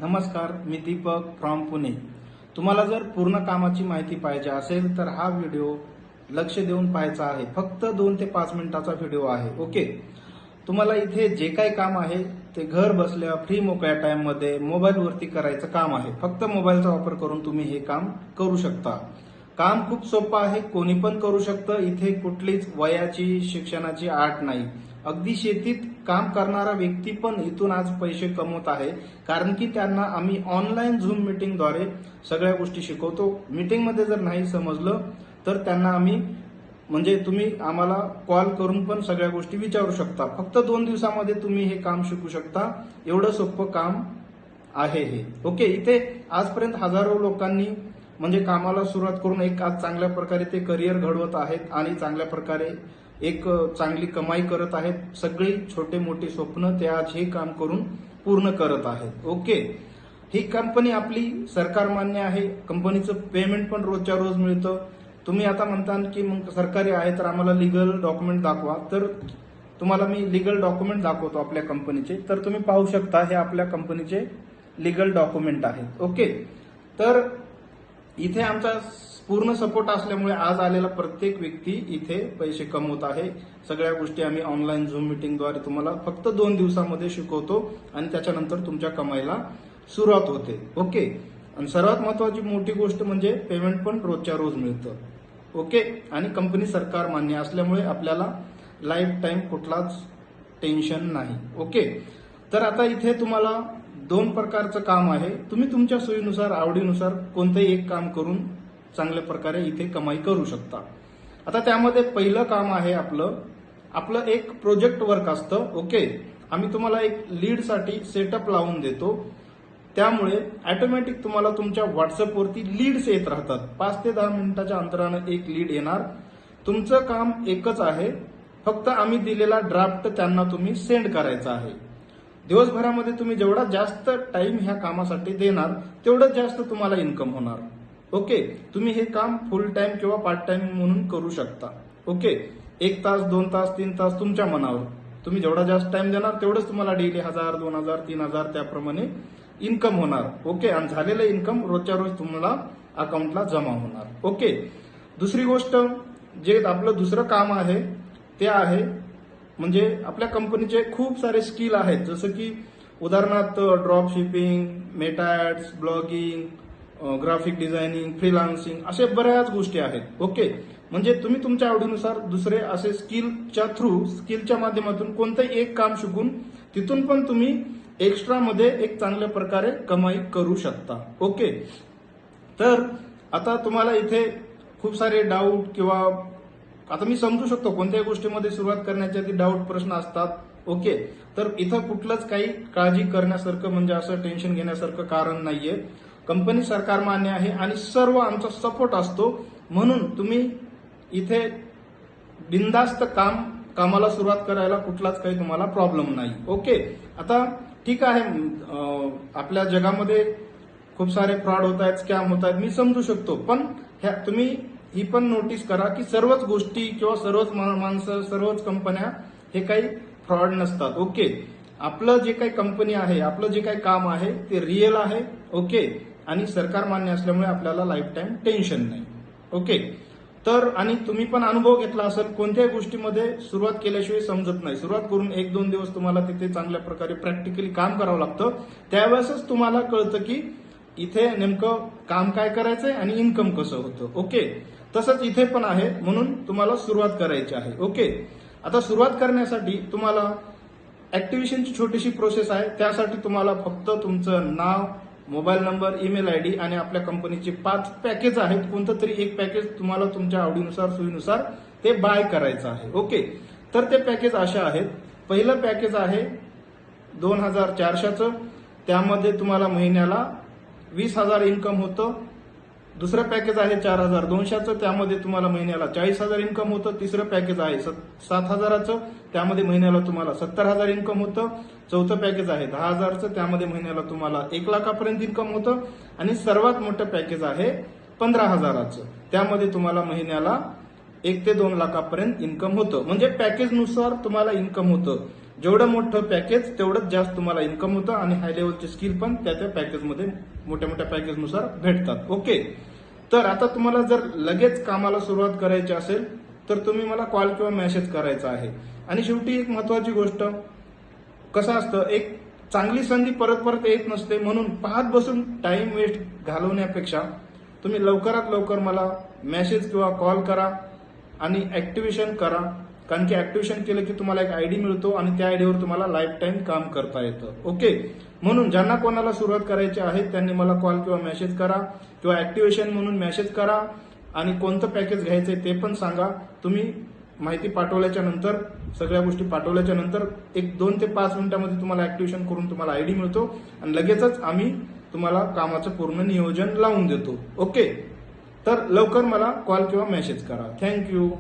नमस्कार, मी दीपक फ्रॉम पुणे. तुम्हाला जर पूर्ण कामाची माहिती पाहिजे असेल तर हा व्हिडिओ लक्ष देऊन पाहायचा आहे. फक्त 2 ते 5 मिनिटाचा व्हिडिओ आहे. ओके. तुम्हाला इथे जे काही काम आहे ते घर बसल्या फ्री मोकळ्या टाइम मध्ये मोबाईलवरती करायचं काम आहे. फक्त मोबाईलचा वापर करून तुम्ही हे काम करू शकता. काम खूप सोपं आहे, कोणी पण करू शकतं. इथे कुठलीच वयाची शिक्षणाची अट नाही. अगदी शेतीत काम करणारा व्यक्ती पण इथून आज पैसे कमवत आहे, कारण की त्यांना आम्ही ऑनलाईन झूम मीटिंगद्वारे सगळ्या गोष्टी शिकवतो. मीटिंगमध्ये जर नाही समजलं तर त्यांना आम्ही म्हणजे तुम्ही आम्हाला कॉल करून पण सगळ्या गोष्टी विचारू शकता. फक्त 2 दिवसामध्ये तुम्ही हे काम शिकू शकता. एवढं सोपं काम आहे हे. ओके. इथे आजपर्यंत हजारो लोकांनी म्हणजे कामाला सुरुवात करून एक आज चांगल्या प्रकारे ते करिअर घडवत आहेत आणि चांगल्या प्रकारे एक चांगली कमाई करत आहेत. सगळी छोटे मोठे स्वप्न ते आज हे काम करून पूर्ण करत आहेत. ओके. ही कंपनी आपली सरकार मान्य आहे. कंपनीचं पेमेंट पण रोजच्या रोज मिळतं. तुम्ही आता म्हणता की मग सरकारी आहे तर आम्हाला लिगल डॉक्युमेंट दाखवा. तर तुम्हाला मी लिगल डॉक्युमेंट दाखवतो आपल्या कंपनीचे. तर तुम्ही पाहू शकता हे आपल्या कंपनीचे लिगल डॉक्युमेंट आहेत. ओके. तर इथे आमचा पूर्ण सपोर्ट असल्यामुळे आज आलेला प्रत्येक व्यक्ती इथे पैसे कमवत आहे. सगळ्या गोष्टी आम्ही ऑनलाईन झूम मीटिंगद्वारे तुम्हाला फक्त 2 दिवसामध्ये शिकवतो आणि त्याच्यानंतर तुमच्या कमाईला सुरुवात होते. ओके. आणि सर्वात महत्वाची मोठी गोष्ट म्हणजे पेमेंट पण रोजच्या रोज मिळतं. ओके. आणि कंपनी सरकार मान्य असल्यामुळे आपल्याला लाईफ टाईम कुठलाच टेन्शन नाही. ओके. तर आता इथे तुम्हाला 2 प्रकारचं काम आहे. तुम्ही तुमच्या सोयीनुसार आवडीनुसार कोणतंही एक काम करून चांगल्या प्रकारे इथे कमाई करू शकता. आता त्यामध्ये पहिलं काम आहे आपलं एक प्रोजेक्ट वर्क असतं. ओके. आम्ही तुम्हाला एक लीडसाठी सेटअप लावून देतो. त्यामुळे ऑटोमॅटिक तुम्हाला तुमच्या व्हॉट्सअपवरती लीड्स येत राहतात. 5 ते 10 मिनिटाच्या अंतरानं एक लीड येणार. तुमचं काम एकच आहे, फक्त आम्ही दिलेला ड्राफ्ट त्यांना तुम्ही सेंड करायचा आहे. दिवसभरामध्ये तुम्ही जेवढा जास्त टाइम ह्या कामासाठी देणार तेवढं जास्त तुम्हाला इन्कम होणार. ओके. तुम्ही हे काम फुल टाइम किंवा पार्ट टाइम म्हणून करू शकता. ओके. 1 तास 2 तास 3 तास तुमच्या मनावर. तुम्ही जेवढा जास्त टाइम देणार तेवढंच तुम्हाला डेली 1000 2000 3000 त्याप्रमाणे इन्कम होणार. ओके. आणि झालेलं इन्कम रोजच्या रोज तुम्हाला अकाउंटला जमा होणार. ओके. दुसरी गोष्ट जे आपलं दुसरं काम आहे ते आहे म्हणजे आपल्या कंपनीचे खूप सारे स्किल आहेत. जसं की उदाहरणार्थ drop shipping, Meta ads, blogging, graphic designing, freelancing अशा बऱ्याच गोष्टी आहेत. ओके. म्हणजे तुम्ही तुमच्या आवडीनुसार दुसरे असे स्किलच्या माध्यमातून कोणतंही एक काम शिकून तिथून पण तुम्ही एक्स्ट्रा मध्ये एक चांगल्या प्रकारे कमाई करू शकता. ओके. तर आता तुम्हाला इथे खूप सारे डाऊट किंवा आता मी समजू शकतो कोणत्याही गोष्टीमध्ये सुरुवात करण्याच्या आधी डाऊट प्रश्न असतात. ओके. तर इथं कुठलंच काही काळजी करण्यासारखं म्हणजे असं टेन्शन घेण्यासारखं कारण नाहीये. कंपनी सरकार मान्य आहे आणि सर्व आमचा सपोर्ट असतो. म्हणून तुम्ही इथे बिनधास्त कामाला सुरुवात करायला कुठलाच काही तुम्हाला प्रॉब्लेम नाही. ओके. आता ठीक आहे, आपल्या जगामध्ये खूप सारे फ्रॉड होत आहेत, स्कॅम होत आहेत, मी समजू शकतो. पण तुम्ही ही पण नोटीस करा की सर्वच गोष्टी किंवा सर्वच माणसं सर्वच कंपन्या हे काही फ्रॉड नसतात. ओके. आपलं जे काही कंपनी आहे, आपलं जे काही काम आहे ते रिअल आहे. ओके. आणि सरकार मान्य असल्यामुळे आपल्याला लाईफ टाईम टेन्शन नाही. ओके. तर आणि तुम्ही पण अनुभव घेतला असेल, कोणत्याही गोष्टीमध्ये सुरुवात केल्याशिवाय समजत नाही. सुरुवात करून 1-2 दिवस तुम्हाला तिथे चांगल्या प्रकारे प्रॅक्टिकली काम करावं लागतं. त्यावेळेसच तुम्हाला कळतं की इथे नेमकं काम काय करायचंय आणि इन्कम कसं होतं. ओके. तसंच इथे पण आहे, म्हणून तुम्हाला सुरुवात करायची आहे. ओके. आता सुरुवात करण्यासाठी तुम्हाला ऍक्टिव्हेशनची छोटीशी प्रोसेस आहे. त्यासाठी तुम्हाला फक्त तुमचं नाव, मोबाईल नंबर, ईमेल आयडी आणि आपल्या कंपनीचे 5 पॅकेज आहेत. कोणतं तरी एक पॅकेज तुम्हाला तुमच्या आवडीनुसार सोयीनुसार ते बाय करायचं आहे. ओके. तर ते पॅकेज अशा आहेत. पहिलं पॅकेज आहे 2400चं. त्यामध्ये तुम्हाला महिन्याला 20,000 इन्कम होतं. दुसरं पॅकेज आहे 4200चं. त्यामध्ये तुम्हाला महिन्याला 40,000 इन्कम होतं. तिसरं पॅकेज आहे 7,000चं. त्यामध्ये महिन्याला तुम्हाला 70,000 इन्कम होतं. चौथं पॅकेज आहे 10,000चं. त्यामध्ये महिन्याला तुम्हाला 1 लाखापर्यंत इन्कम होतं. आणि सर्वात मोठं पॅकेज आहे 15,000चं. त्यामध्ये तुम्हाला महिन्याला 1 ते 2 लाखापर्यंत इन्कम होतं. म्हणजे पॅकेजनुसार तुम्हाला इन्कम होतं. जेवढं मोठं पॅकेज तेवढंच जास्त तुम्हाला इन्कम होतं आणि हाय लेवलचे स्किल पण त्या पॅकेजमध्ये मोठ्या मोठ्या पॅकेजनुसार भेटतात. ओके, तर आता तुम्हाला जर लगेच कामाला सुरुवात करायची असेल तर तुम्ही मला कॉल किंवा मेसेज करायचा आहे. आणि शेवटी एक महत्वाची गोष्ट, कसं असतं, एक चांगली संधी परत परत येत नसते, म्हणून पाहत बसून टाइम वेस्ट घालवण्यापेक्षा तुम्ही लवकरात लवकर मला मेसेज किंवा कॉल करा आणि ऍक्टिव्हेशन करा. कारण की ऍक्टिव्हेशन केलं की तुम्हाला एक आयडी मिळतो आणि त्या आयडीवर तुम्हाला लाईफ टाइम काम करता येतं. ओके, म्हणून ज्यांना कोणाला सुरुवात करायची आहे त्यांनी मला कॉल किंवा मेसेज करा किंवा ऍक्टिव्हेशन म्हणून मेसेज करा आणि कोणतं पॅकेज घ्यायचंय ते पण सांगा. तुम्ही माहिती पाठवल्याच्या नंतर, सगळ्या गोष्टी पाठवल्याच्या नंतर 2 ते 5 मिनिटांमध्ये तुम्हाला ऍक्टिव्हेशन करून तुम्हाला आयडी मिळतो आणि लगेचच आम्ही तुम्हाला कामाचं पूर्ण नियोजन लावून देतो. ओके, तर लवकर मला कॉल किंवा मेसेज करा. थँक्यू.